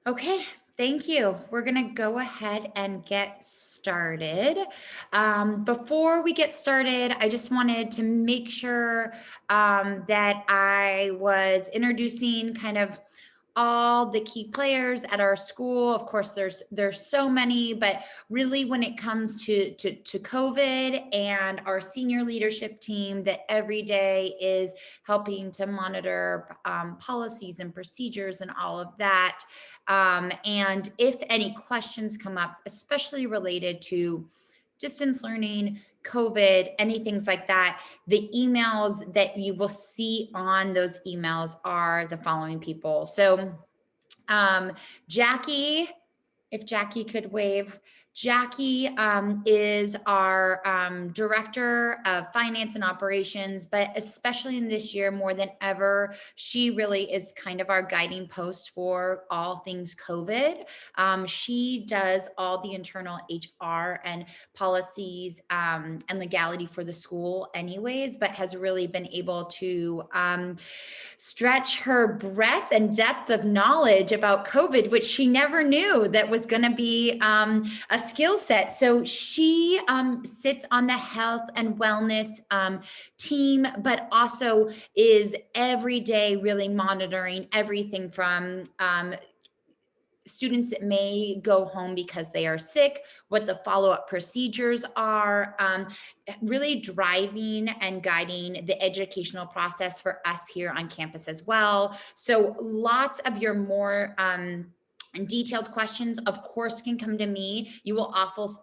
Okay, thank you. We're going to go ahead and get started. Before we get started, I just wanted to make sure that I was introducing kind of all the key players at our school. Of course, there's so many, but really when it comes to COVID and our senior leadership team that every day is helping to monitor policies and procedures and all of that. And if any questions come up, especially related to distance learning, COVID, anything like that, the emails that you will see on those emails are the following people. So um, Jackie, if Jackie could wave. Jackie is our director of finance and operations, but especially in this year more than ever, she really is kind of our guiding post for all things COVID. She does all the internal HR and policies and legality for the school anyways, but has really been able to stretch her breadth and depth of knowledge about COVID, which she never knew that was going to be a skill set. So she sits on the health and wellness team, but also is every day really monitoring everything from students that may go home because they are sick, what the follow-up procedures are, really driving and guiding the educational process for us here on campus as well. So lots of your more detailed questions, of course, can come to me. You will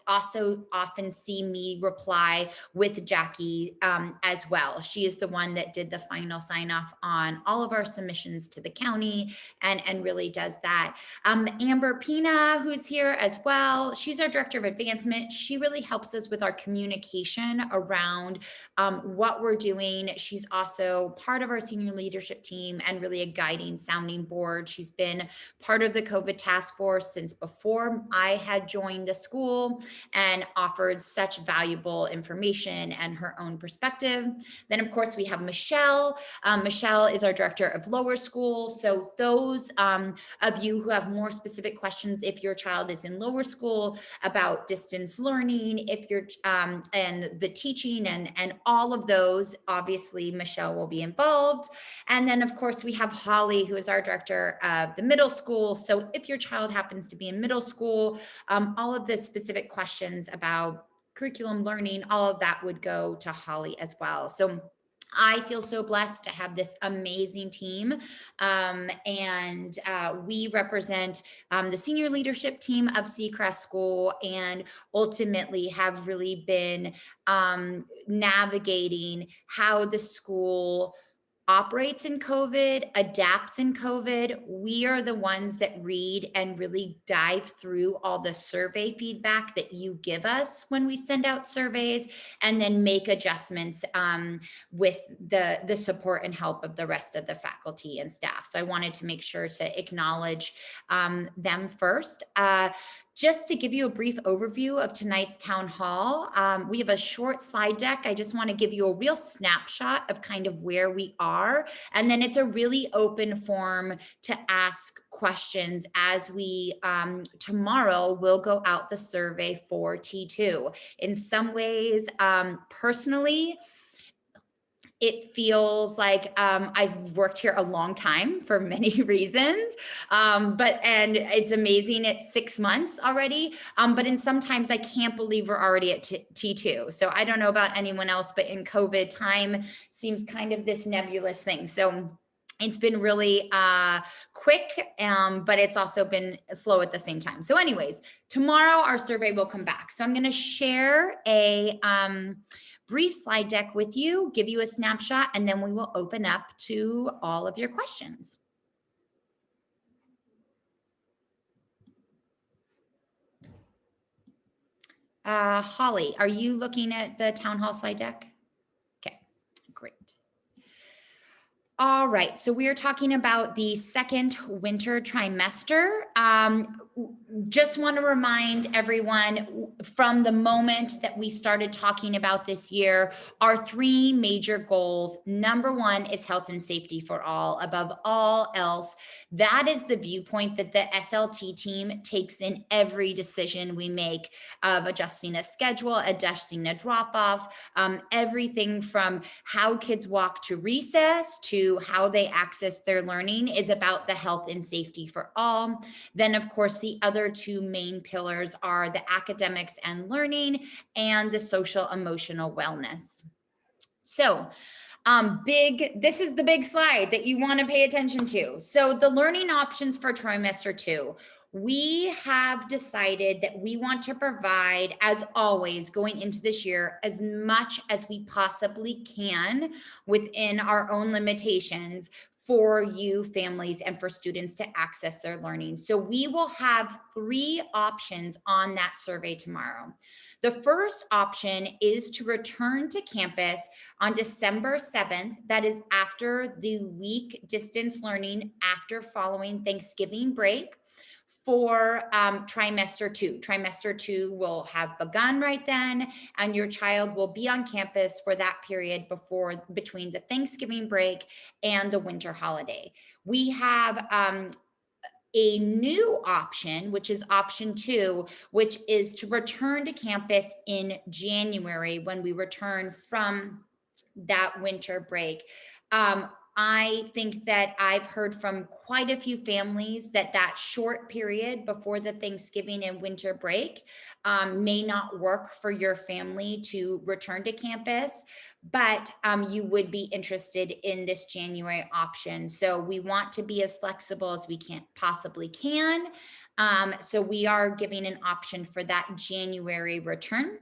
also often see me reply with Jackie as well. She is the one that did the final sign off on all of our submissions to the county and really does that. Amber Pina, who's here as well, she's our director of advancement. She really helps us with our communication around what we're doing. She's also part of our senior leadership team and really a guiding sounding board. She's been part of the COVID task force since before I had joined the school and offered such valuable information and her own perspective. Then, of course, we have Michelle. Michelle is our director of lower school. So those of you who have more specific questions, if your child is in lower school about distance learning, if you're and the teaching and all of those, obviously Michelle will be involved. And then, of course, we have Holly, who is our director of the middle school. So if your child happens to be in middle school, all of the specific questions about curriculum learning, all of that would go to Holly as well. So I feel so blessed to have this amazing team. And we represent the senior leadership team of Sea Crest School and ultimately have really been navigating how the school operates in COVID, adapts in COVID. We are the ones that read and really dive through all the survey feedback that you give us when we send out surveys, and then make adjustments with the support and help of the rest of the faculty and staff. So I wanted to make sure to acknowledge them first. Just to give you a brief overview of tonight's town hall, we have a short slide deck. I just want to give you a real snapshot of kind of where we are. And then it's a really open forum to ask questions as we, tomorrow, will go out the survey for T2. In some ways, personally, it feels like I've worked here a long time for many reasons, and it's amazing. It's 6 months already, but in sometimes I can't believe we're already at T2. So I don't know about anyone else, but in COVID, time seems kind of this nebulous thing. So it's been really quick, but it's also been slow at the same time. So anyways, tomorrow our survey will come back. So I'm going to share a brief slide deck with you, give you a snapshot, and then we will open up to all of your questions. Holly, are you looking at the town hall slide deck? Okay, great. All right, so we are talking about the second winter trimester. just want to remind everyone, from the moment that we started talking about this year, our three major goals. Number one is health and safety for all, above all else. That is the viewpoint that the SLT team takes in every decision we make, of adjusting a schedule, adjusting a drop off, everything from how kids walk to recess to how they access their learning is about the health and safety for all. Then, of course, the other two main pillars are the academics and learning and the social emotional wellness. So, this is the big slide that you want to pay attention to. So the learning options for trimester 2. We have decided that we want to provide, as always, going into this year, as much as we possibly can within our own limitations for you families and for students to access their learning. So we will have 3 options on that survey tomorrow. The first option is to return to campus on December 7th. That is after the week distance learning, after following Thanksgiving break, for trimester 2. Trimester 2 will have begun right then, and your child will be on campus for that period between the Thanksgiving break and the winter holiday. We have a new option, which is option 2, which is to return to campus in January when we return from that winter break. I think that I've heard from quite a few families that short period before the Thanksgiving and winter break may not work for your family to return to campus, but you would be interested in this January option. So we want to be as flexible as we possibly can. So we are giving an option for that January return.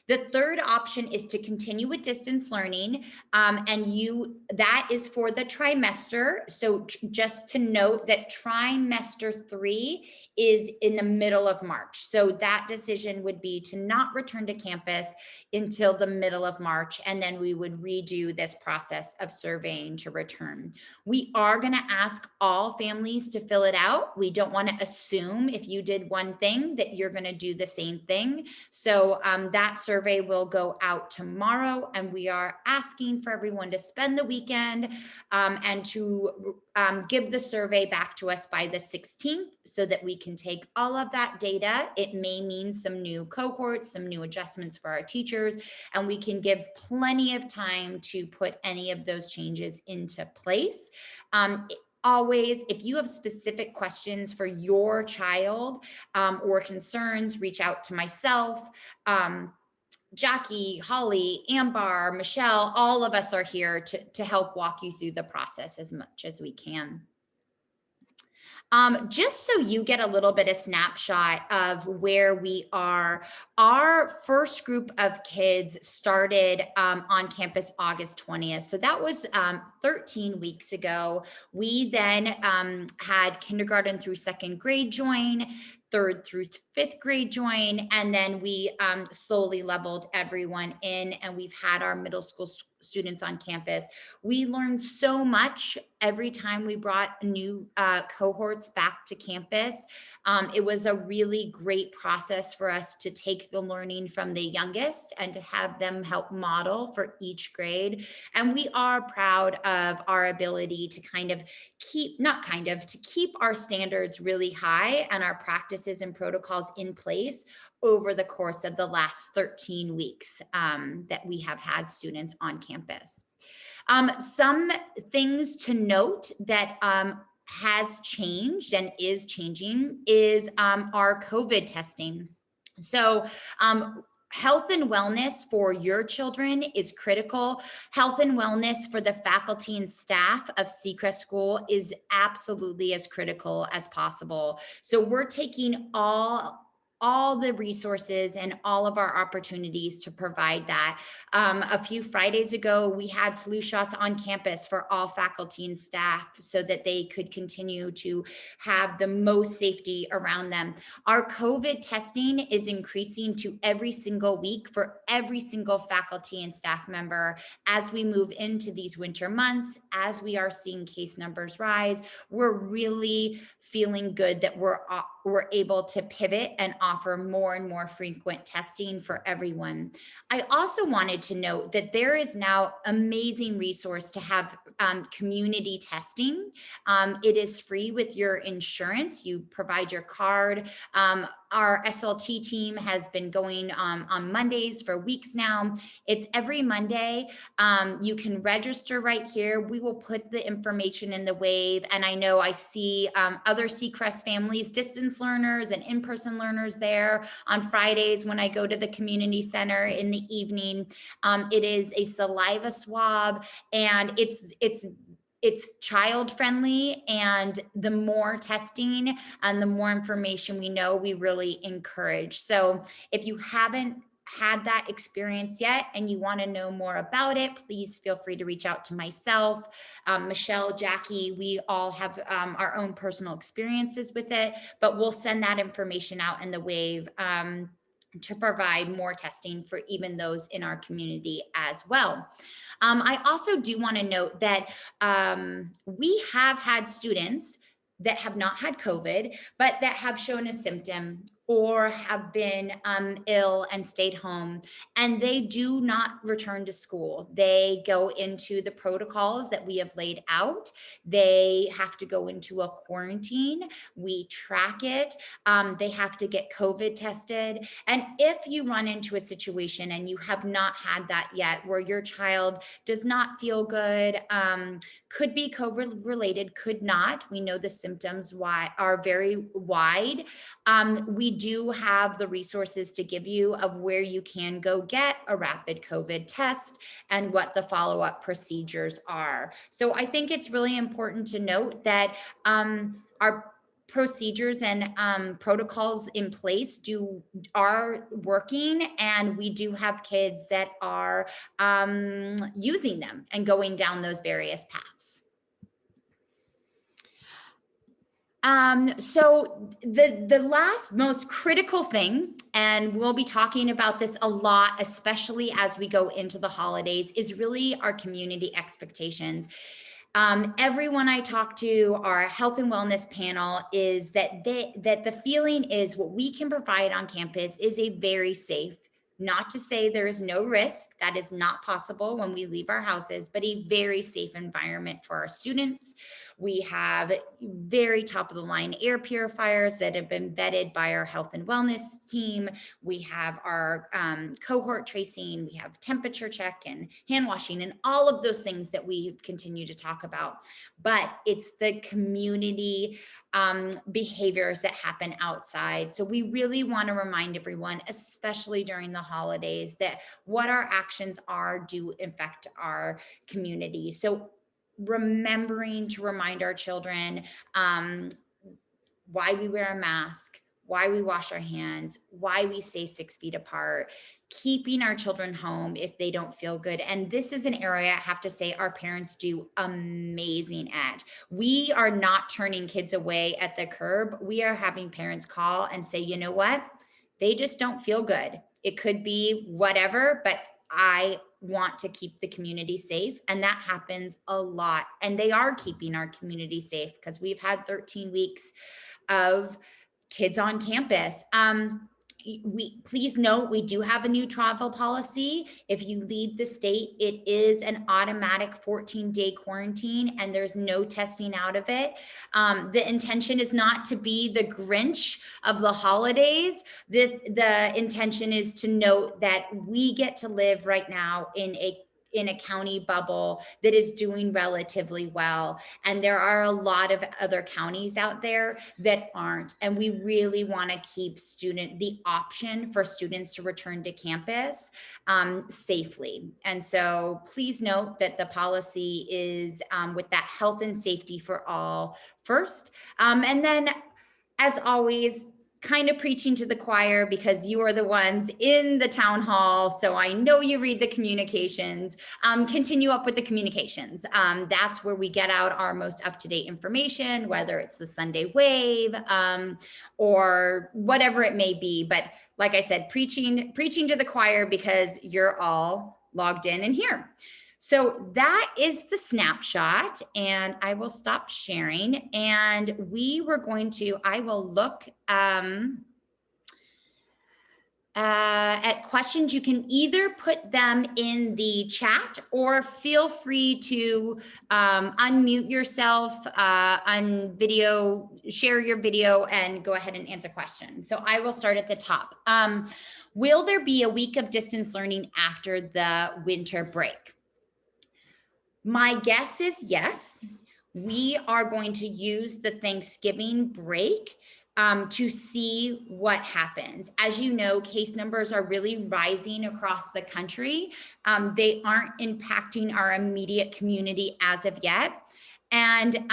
The third option is to continue with distance learning, that is for the trimester. So just to note that trimester 3 is in the middle of March. So that decision would be to not return to campus until the middle of March, and then we would redo this process of surveying to return. We are going to ask all families to fill it out. We don't want to assume if you did one thing that you're going to do the same thing. So that survey will go out tomorrow, and we are asking for everyone to spend the weekend and to give the survey back to us by the 16th so that we can take all of that data. It may mean some new cohorts, some new adjustments for our teachers, and we can give plenty of time to put any of those changes into place. Always, if you have specific questions for your child or concerns, reach out to myself, Jackie, Holly, Ambar, Michelle. All of us are here to help walk you through the process as much as we can. Just so you get a little bit of snapshot of where we are, our first group of kids started on campus August 20th. So that was 13 weeks ago. We then had kindergarten through 2nd grade join, 3rd through 5th grade join, and then we slowly leveled everyone in, and we've had our middle school students on campus. We learned so much every time we brought new cohorts back to campus. It was a really great process for us to take the learning from the youngest and to have them help model for each grade. And we are proud of our ability to keep our standards really high and our practices and protocols in place over the course of the last 13 weeks that we have had students on campus. Some things to note that has changed and is changing is our COVID testing. So health and wellness for your children is critical. Health and wellness for the faculty and staff of Sea Crest School is absolutely as critical as possible. So we're taking all all the resources and all of our opportunities to provide that. A few Fridays ago, we had flu shots on campus for all faculty and staff so that they could continue to have the most safety around them. Our COVID testing is increasing to every single week for every single faculty and staff member as we move into these winter months, as we are seeing case numbers rise. We're really feeling good that we're able to pivot and offer more and more frequent testing for everyone. I also wanted to note that there is now amazing resource to have community testing. It is free with your insurance. You provide your card. Our SLT team has been going on Mondays for weeks now. It's every Monday. You can register right here. We will put the information in the wave. And I know I see other Sea Crest families, distance learners and in-person learners there on Fridays when I go to the community center in the evening. It is a saliva swab, and it's child friendly, and the more testing and the more information we know, we really encourage. So if you haven't had that experience yet and you want to know more about it, please feel free to reach out to myself, Michelle, Jackie. We all have our own personal experiences with it, but we'll send that information out in the wave to provide more testing for even those in our community as well. I also do want to note that we have had students that have not had COVID, but that have shown a symptom or have been ill and stayed home, and they do not return to school. They go into the protocols that we have laid out. They have to go into a quarantine. We track it. They have to get COVID tested. And if you run into a situation and you have not had that yet, where your child does not feel good, could be COVID related, could not. We know the symptoms are very wide. We do have the resources to give you of where you can go get a rapid COVID test and what the follow-up procedures are. So I think it's really important to note that our procedures and protocols in place are working, and we do have kids that are using them and going down those various paths. So the last most critical thing, and we'll be talking about this a lot, especially as we go into the holidays, is really our community expectations. Everyone I talk to, our health and wellness panel, is that the feeling is what we can provide on campus is a very safe, not to say there is no risk, that is not possible when we leave our houses, but a very safe environment for our students. We have very top of the line air purifiers that have been vetted by our health and wellness team. We have our cohort tracing, we have temperature check and hand washing and all of those things that we continue to talk about. But it's the community behaviors that happen outside. So we really want to remind everyone, especially during the holidays, that what our actions are do affect our community. So remembering to remind our children why we wear a mask, why we wash our hands, why we stay 6 feet apart, keeping our children home if they don't feel good. And this is an area I have to say our parents do amazing at. We are not turning kids away at the curb. We are having parents call and say, you know what? They just don't feel good. It could be whatever, but I want to keep the community safe. And that happens a lot. And they are keeping our community safe because we've had 13 weeks of kids on campus. Please note, we do have a new travel policy. If you leave the state, it is an automatic 14-day quarantine, and there's no testing out of it. The intention is not to be the Grinch of the holidays. The intention is to note that we get to live right now in a county bubble that is doing relatively well. And there are a lot of other counties out there that aren't. And we really want to keep the option for students to return to campus safely. And so please note that the policy is with that health and safety for all first. And then, as always, kind of preaching to the choir because you are the ones in the town hall. So I know you read the communications. Continue up with the communications. That's where we get out our most up-to-date information, whether it's the Sunday Wave or whatever it may be. But like I said, preaching to the choir because you're all logged in and here. So that is the snapshot, and I will stop sharing, and I will look at questions. You can either put them in the chat or feel free to unmute yourself, share your video and go ahead and answer questions. So I will start at the top. Will there be a week of distance learning after the winter break? My guess is yes. We are going to use the Thanksgiving break to see what happens. As you know, case numbers are really rising across the country. They aren't impacting our immediate community as of yet. And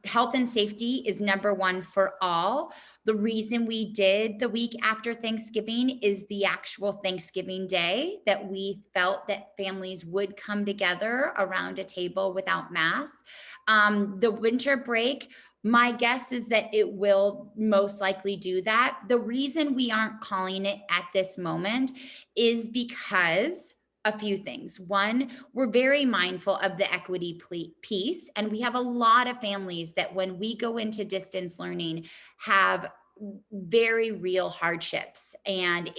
health and safety is number one for all. The reason we did the week after Thanksgiving is the actual Thanksgiving day that we felt that families would come together around a table without masks. The winter break, my guess is that it will most likely do that. The reason we aren't calling it at this moment is because a few things. One, we're very mindful of the equity piece, and we have a lot of families that when we go into distance learning have very real hardships, and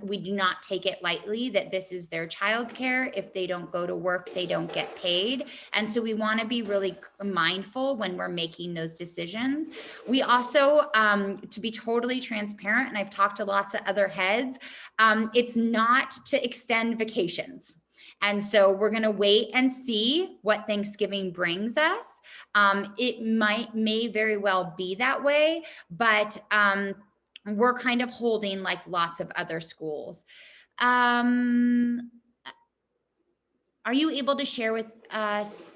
we do not take it lightly that this is their childcare. If they don't go to work, they don't get paid. And so we want to be really mindful when we're making those decisions. We also, to be totally transparent, and I've talked to lots of other heads, it's not to extend vacations. And so we're going to wait and see what Thanksgiving brings us. It may very well be that way, but we're kind of holding like lots of other schools. Are you able to share with us?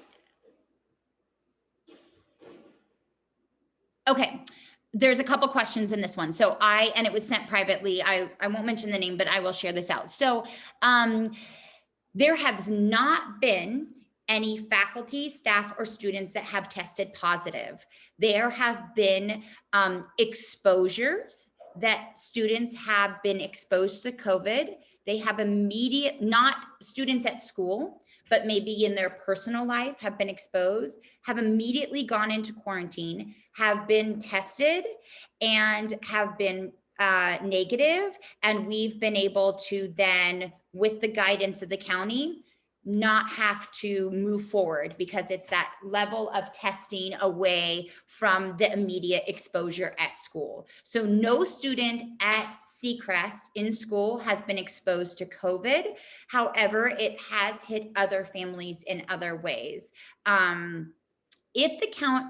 Okay. There's a couple questions in this one. So and it was sent privately. I won't mention the name, but I will share this out. So there has not been any faculty, staff, or students that have tested positive. There have been exposures that students have been exposed to COVID. They have not students at school, but maybe in their personal life have been exposed, have immediately gone into quarantine, have been tested, and have been negative. And we've been able to then, with the guidance of the county, not have to move forward because it's that level of testing away from the immediate exposure at school. So no student at Sea Crest in school has been exposed to COVID. However, it has hit other families in other ways.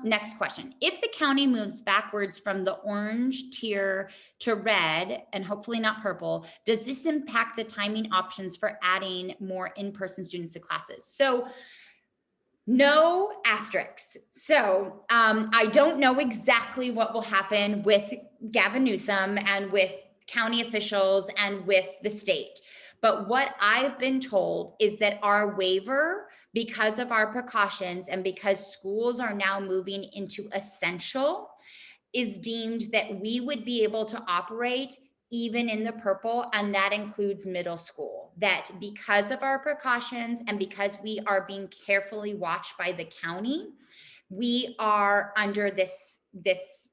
Next question, if the county moves backwards from the orange tier to red, and hopefully not purple, does this impact the timing options for adding more in-person students to classes? So no asterisks. So I don't know exactly what will happen with Gavin Newsom and with county officials and with the state. But what I've been told is that our waiver, because of our precautions and because schools are now moving into essential, is deemed that we would be able to operate even in the purple, and that includes middle school. That because of our precautions and because we are being carefully watched by the county, we are under this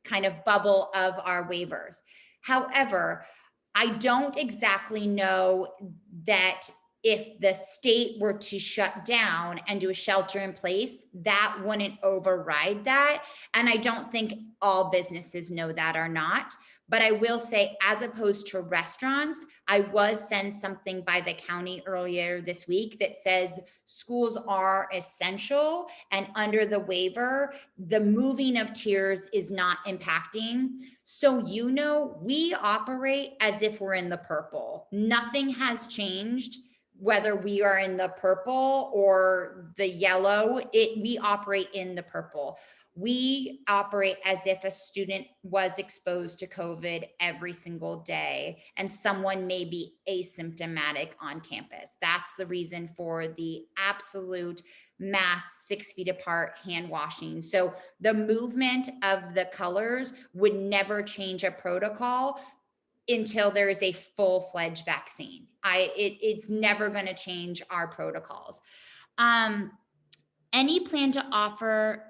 kind of bubble of our waivers. However, I don't exactly know that if the state were to shut down and do a shelter in place, that wouldn't override that. And I don't think all businesses know that or not. But I will say, as opposed to restaurants, I was sent something by the county earlier this week that says schools are essential, and under the waiver, the moving of tiers is not impacting. So, we operate as if we're in the purple. Nothing has changed. Whether we are in the purple or the yellow, we operate in the purple. We operate as if a student was exposed to COVID every single day, and someone may be asymptomatic on campus. That's the reason for the absolute mass 6 feet apart hand washing. So the movement of the colors would never change a protocol until there is a full-fledged vaccine. It's never going to change our protocols. Any plan to offer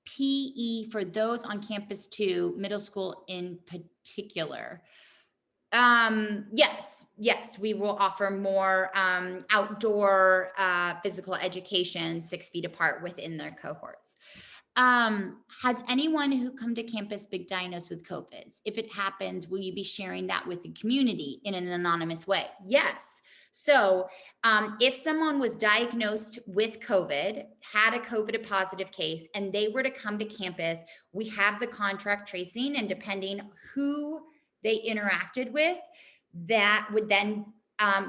PE for those on campus too, middle school in particular? Yes, we will offer more outdoor physical education 6 feet apart within their cohorts. Has anyone who come to campus been diagnosed with COVID? If it happens, will you be sharing that with the community in an anonymous way? Yes. So if someone was diagnosed with COVID, had a COVID positive case, and they were to come to campus, we have the contract tracing, and depending who they interacted with, that would then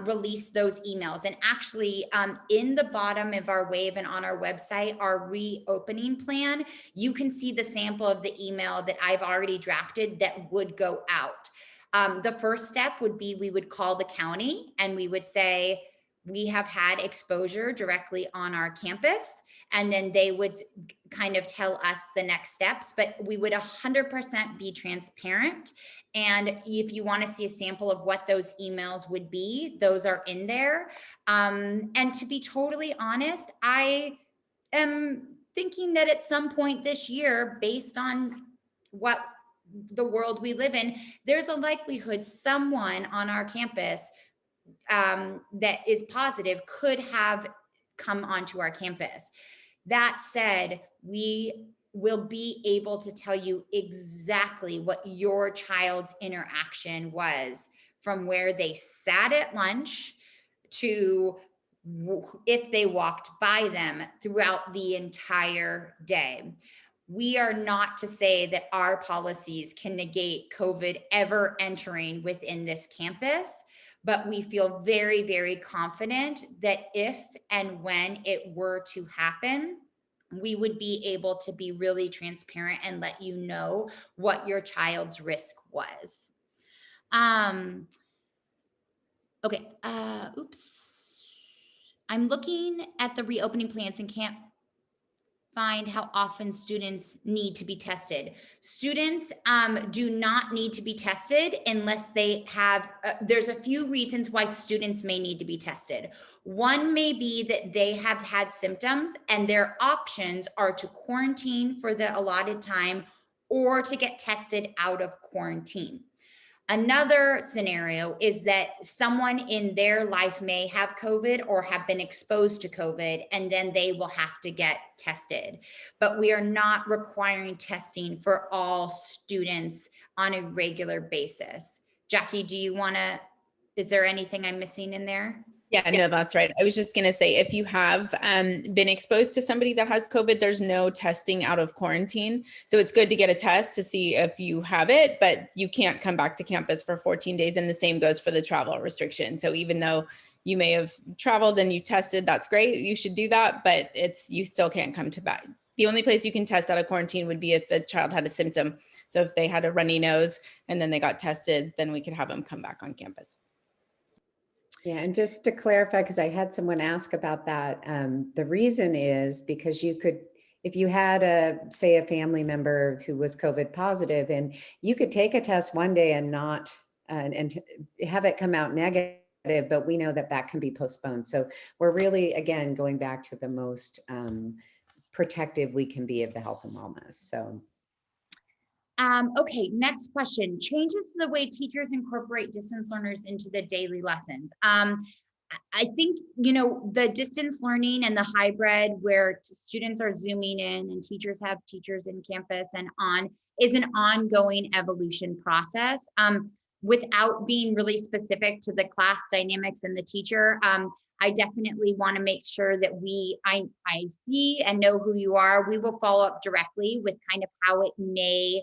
release those emails. And actually, in the bottom of our wave and on our website, our reopening plan, you can see the sample of the email that I've already drafted that would go out. The first step would be we would call the county and we would say, we have had exposure directly on our campus. And then they would kind of tell us the next steps, but we would 100% be transparent. And if you want to see a sample of what those emails would be, those are in there. And to be totally honest, I am thinking that at some point this year, based on what the world we live in, there's a likelihood someone on our campus that is positive could have come onto our campus. That said, we will be able to tell you exactly what your child's interaction was, from where they sat at lunch to if they walked by them throughout the entire day. We are not to say that our policies can negate COVID ever entering within this campus, but we feel very, very confident that if and when it were to happen, we would be able to be really transparent and let you know what your child's risk was. Okay, oops. I'm looking at the reopening plans and can't find how often students need to be tested. Students do not need to be tested unless they have, there's a few reasons why students may need to be tested. One may be that they have had symptoms and their options are to quarantine for the allotted time or to get tested out of quarantine. Another scenario is that someone in their life may have COVID or have been exposed to COVID, and then they will have to get tested. But we are not requiring testing for all students on a regular basis. Jackie, is there anything I'm missing in there? Yeah, no, that's right. I was just going to say, if you have been exposed to somebody that has COVID, there's no testing out of quarantine. So it's good to get a test to see if you have it, but you can't come back to campus for 14 days. And the same goes for the travel restriction. So even though you may have traveled and you tested, that's great. You should do that, but you still can't come to back. The only place you can test out of quarantine would be if a child had a symptom. So if they had a runny nose and then they got tested, then we could have them come back on campus. Yeah, and just to clarify, because I had someone ask about that, the reason is because you could, if you had say a family member who was COVID positive, and you could take a test one day and not, and have it come out negative, but we know that that can be postponed. So we're really, again, going back to the most protective we can be of the health and wellness. So. Okay, next question. Changes to the way teachers incorporate distance learners into the daily lessons. I think, the distance learning and the hybrid where students are Zooming in and teachers have teachers in campus and on is an ongoing evolution process. Without being really specific to the class dynamics and the teacher, I definitely want to make sure that I see and know who you are. We will follow up directly with kind of how it may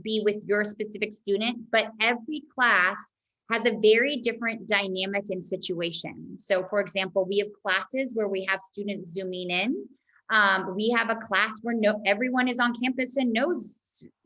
be with your specific student, but every class has a very different dynamic and situation. So for example, we have classes where we have students Zooming in, We have a class where everyone is on campus and no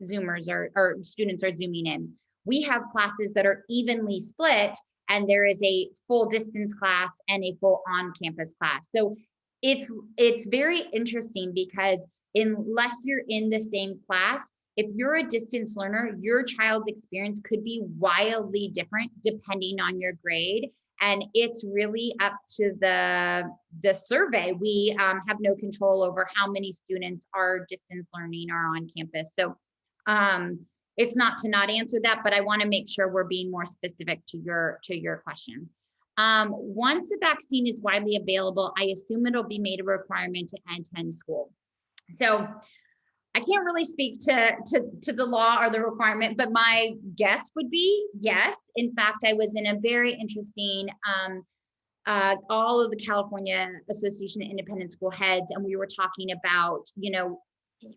Zoomers or students are Zooming in. We have classes that are evenly split, and there is a full distance class and a full on-campus class. So it's very interesting because unless you're in the same class, if you're a distance learner, your child's experience could be wildly different depending on your grade. And it's really up to the survey. We have no control over how many students are distance learning or on campus. So it's not to not answer that, but I want to make sure we're being more specific to your question. Once the vaccine is widely available, I assume it'll be made a requirement to attend school. So I can't really speak to the law or the requirement, but my guess would be yes. In fact, I was in a very interesting, all of the California Association of Independent School Heads, and we were talking about,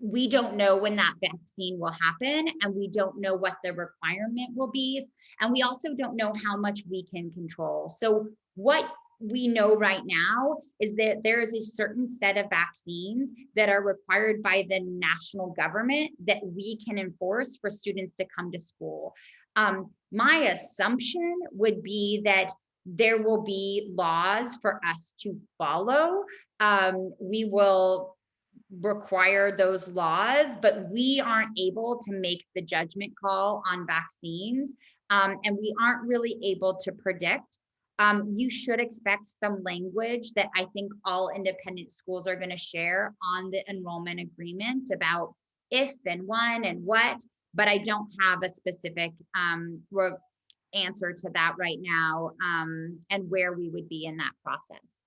we don't know when that vaccine will happen, and we don't know what the requirement will be. And we also don't know how much we can control. So what we know right now is that there is a certain set of vaccines that are required by the national government that we can enforce for students to come to school. My assumption would be that there will be laws for us to follow. We will require those laws, but we aren't able to make the judgment call on vaccines, and we aren't really able to predict. You should expect some language that I think all independent schools are going to share on the enrollment agreement about if and when and what, but I don't have a specific answer to that right now, and where we would be in that process.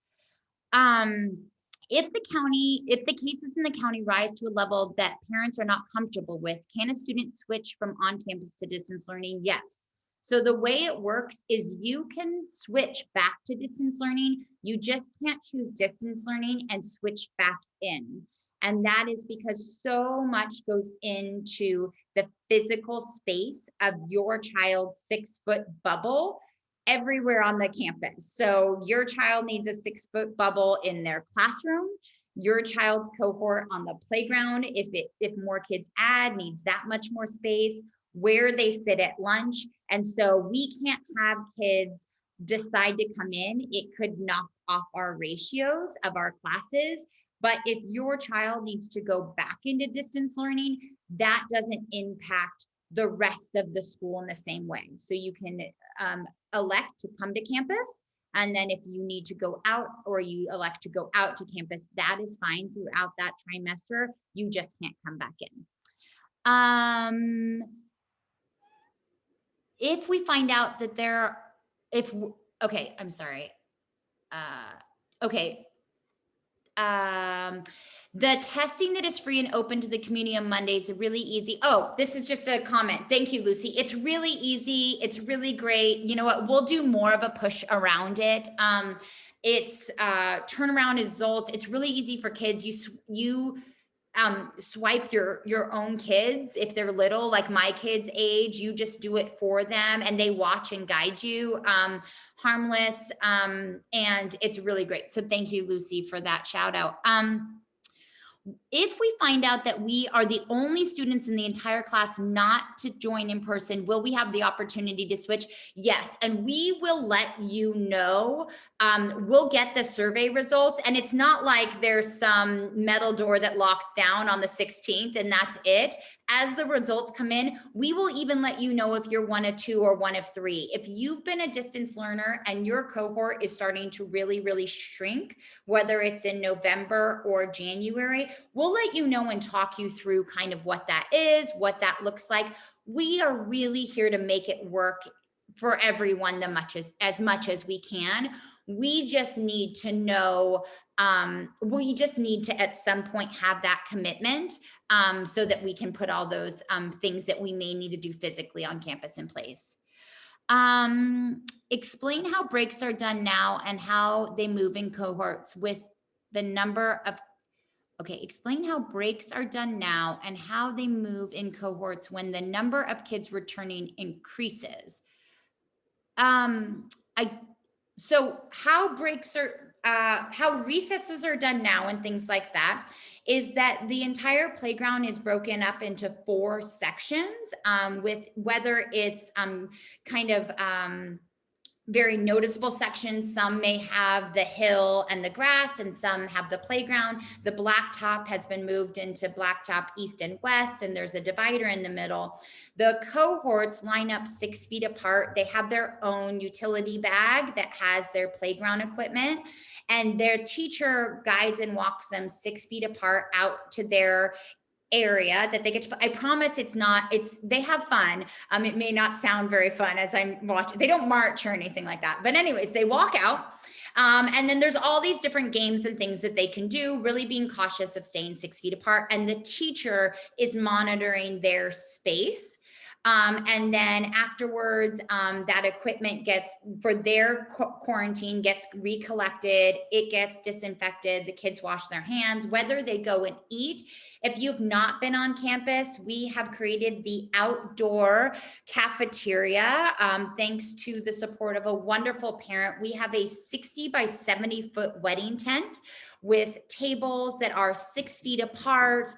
If the cases in the county rise to a level that parents are not comfortable with, can a student switch from on-campus to distance learning? Yes. So the way it works is you can switch back to distance learning. You just can't choose distance learning and switch back in. And that is because so much goes into the physical space of your child's 6-foot bubble everywhere on the campus. So your child needs a 6-foot bubble in their classroom. Your child's cohort on the playground, if more kids add, needs that much more space, where they sit at lunch. And so we can't have kids decide to come in. It could knock off our ratios of our classes. But if your child needs to go back into distance learning, that doesn't impact the rest of the school in the same way. So you can elect to come to campus. And then if you need to go out or you elect to go out to campus, that is fine throughout that trimester. You just can't come back in. If we find out that okay, I'm sorry. Okay. The testing that is free and open to the community on Mondays is really easy. Oh, this is just a comment. Thank you, Lucy. It's really easy. It's really great. You know what? We'll do more of a push around it. It's turnaround results. It's really easy for kids. You swipe your own kids if they're little, like my kids' age. You just do it for them, and they watch and guide you. Harmless, and it's really great. So thank you, Lucy, for that shout out. If we find out that we are the only students in the entire class not to join in person, will we have the opportunity to switch? Yes, and we will let you know. We'll get the survey results, and it's not like there's some metal door that locks down on the 16th and that's it. As the results come in, we will even let you know if you're one of 2 or one of 3. If you've been a distance learner and your cohort is starting to really, really shrink, whether it's in November or January, we'll let you know and talk you through kind of what that is, what that looks like. We are really here to make it work for everyone as much as we can. We just need to know, we just need to at some point have that commitment, so that we can put all those things that we may need to do physically on campus in place. Explain how breaks are done now and how they move in cohorts with the number of, explain how breaks are done now and how they move in cohorts when the number of kids returning increases. So how breaks are, how recesses are done now and things like that is that the entire playground is broken up into 4 sections, with whether it's kind of very noticeable sections. Some may have the hill and the grass, and some have the playground. The blacktop has been moved into blacktop east and west, and there's a divider in the middle. The cohorts line up 6 feet apart. They have their own utility bag that has their playground equipment, and their teacher guides and walks them 6 feet apart out to their area that they get to. I promise they have fun. It may not sound very fun as I'm watching. They don't march or anything like that, but anyways, they walk out. And then there's all these different games and things that they can do, really being cautious of staying 6 feet apart. And the teacher is monitoring their space. And then afterwards, that equipment for their quarantine gets recollected, it gets disinfected, the kids wash their hands, whether they go and eat. If you've not been on campus, we have created the outdoor cafeteria, thanks to the support of a wonderful parent. We have a 60 by 70 foot wedding tent with tables that are 6 feet apart.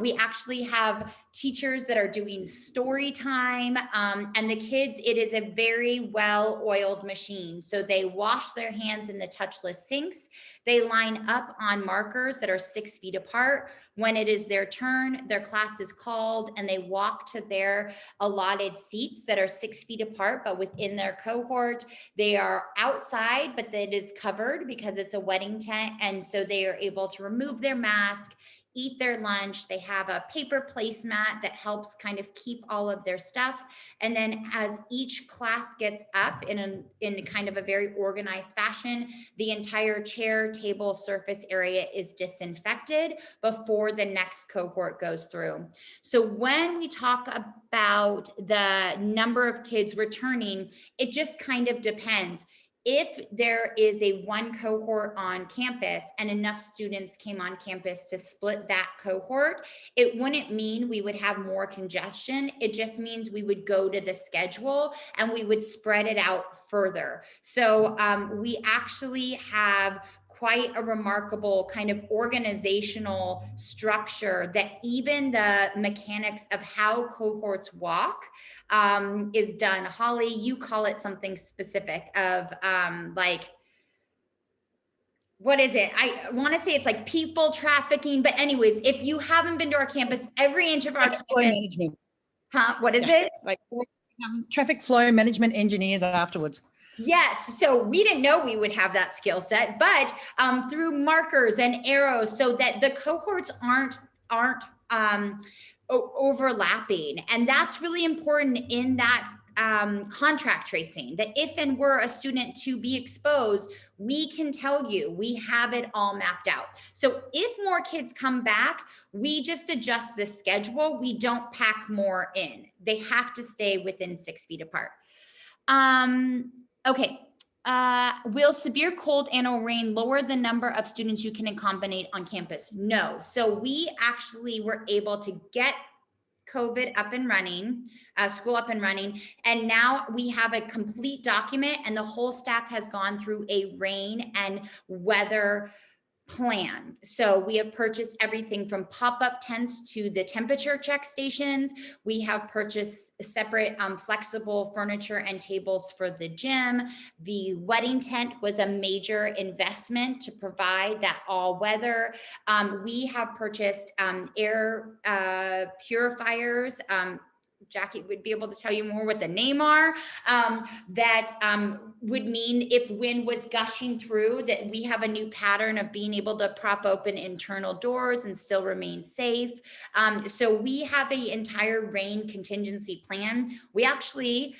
We actually have teachers that are doing story time, and the kids, it is a very well-oiled machine. So they wash their hands in the touchless sinks. They line up on markers that are 6 feet apart. When it is their turn, their class is called, and they walk to their allotted seats that are 6 feet apart, but within their cohort. They are outside, but it is covered because it's a wedding tent. And so they are able to remove their mask, eat their lunch. They have a paper placemat that helps kind of keep all of their stuff. And then as each class gets up in kind of a very organized fashion, the entire chair, table, surface area is disinfected before the next cohort goes through. So when we talk about the number of kids returning, it just kind of depends. If there is a 1 cohort on campus and enough students came on campus to split that cohort, it wouldn't mean we would have more congestion. It just means we would go to the schedule and we would spread it out further. So we actually have quite a remarkable kind of organizational structure that even the mechanics of how cohorts walk is done. Holly, you call it something specific of like, what is it? I want to say it's like people trafficking, but anyways, if you haven't been to our campus, every inch of our campus, management. What is it? Like traffic flow management engineers afterwards. Yes. So we didn't know we would have that skill set, but through markers and arrows so that the cohorts aren't overlapping. And that's really important in that contract tracing, that if and were a student to be exposed, we can tell you, we have it all mapped out. So if more kids come back, we just adjust the schedule. We don't pack more in. They have to stay within 6 feet apart. Okay. Will severe cold and or rain lower the number of students you can accommodate on campus? No. So we actually were able to get COVID up and running, school up and running. And now we have a complete document and the whole staff has gone through a rain and weather plan. So we have purchased everything from pop-up tents to the temperature check stations. We have purchased separate flexible furniture and tables for the gym. The wedding tent was a major investment to provide that all weather. We have purchased air purifiers. Jackie would be able to tell you more what the name are, that would mean if wind was gushing through, that we have a new pattern of being able to prop open internal doors and still remain safe. So we have an entire rain contingency plan. We actually,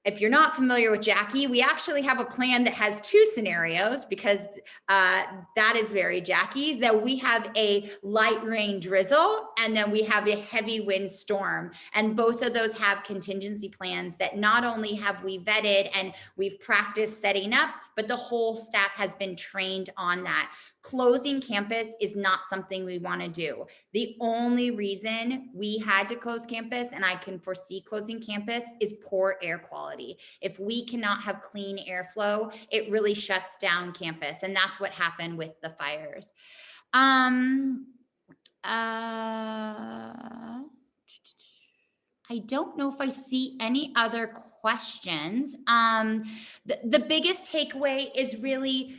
if you're not familiar with Jackie, we actually have a plan that has 2 scenarios because that is very Jackie, that we have a light rain drizzle and then we have a heavy wind storm. And both of those have contingency plans that not only have we vetted and we've practiced setting up, but the whole staff has been trained on that. closing campus is not something we want to do. The only reason we had to close campus, and I can foresee closing campus, is poor air quality. If we cannot have clean airflow, it really shuts down campus. And that's what happened with the fires. I don't know if I see any other questions. The biggest takeaway is really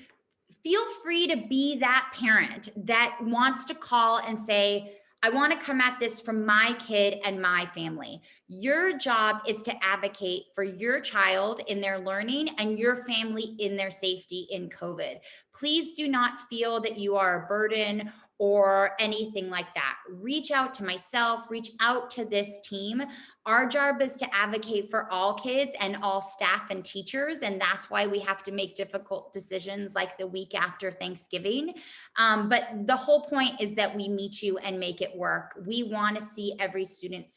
feel free to be that parent that wants to call and say, I want to come at this from my kid and my family. Your job is to advocate for your child in their learning and your family in their safety in COVID. Please do not feel that you are a burden or anything like that. Reach out to myself, reach out to this team. Our job is to advocate for all kids and all staff and teachers. And that's why we have to make difficult decisions like the week after Thanksgiving. But the whole point is that we meet you and make it work. We want to see every student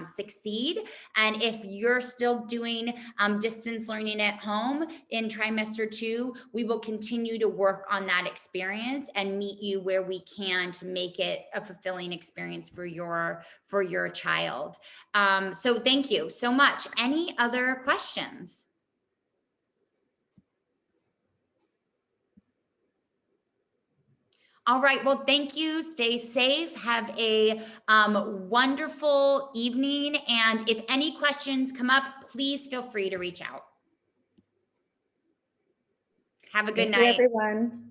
succeed. And if you're still doing distance learning at home in trimester 2, we will continue to work on that experience and meet you where we can to make it a fulfilling experience for your child. So thank you so much. Any other questions? All right. Well, thank you. Stay safe. Have a wonderful evening. And if any questions come up, please feel free to reach out. Have a good night. Thank you, everyone.